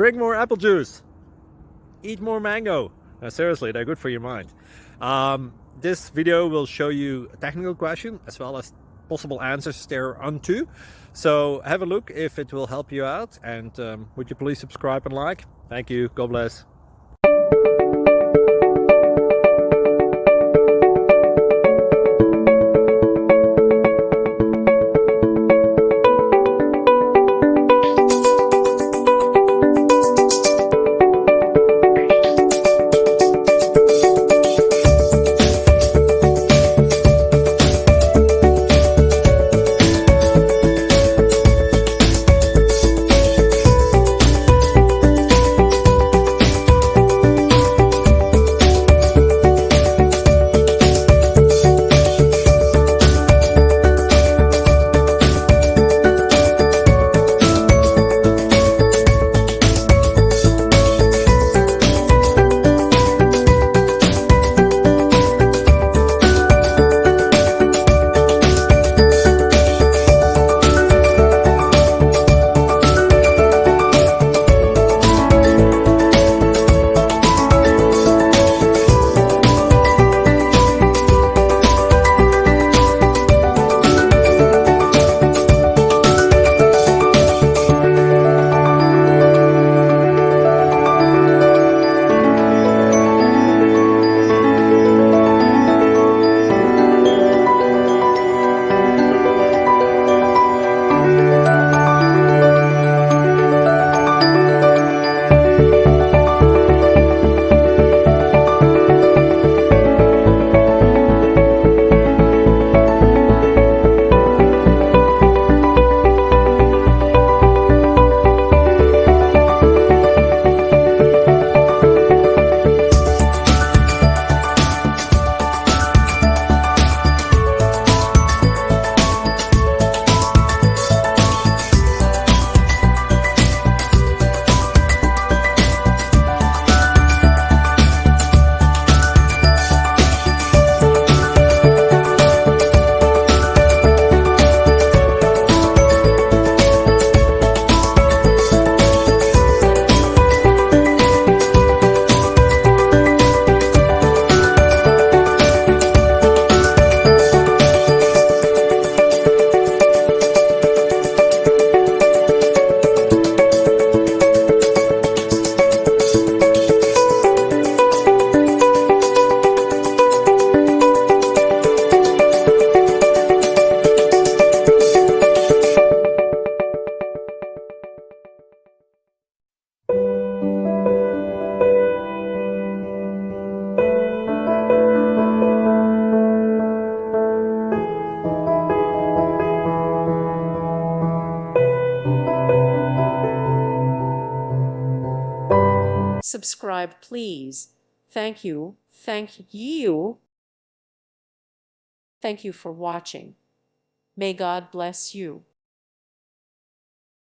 drink more apple juice, eat more mango. No, seriously, they're good for your mind. This video will show you a technical question as well as possible answers thereunto. So have a look if it will help you out, and would you please subscribe and like? Thank you. God bless. Subscribe, please. Thank you. Thank you. Thank you for watching. May God bless you.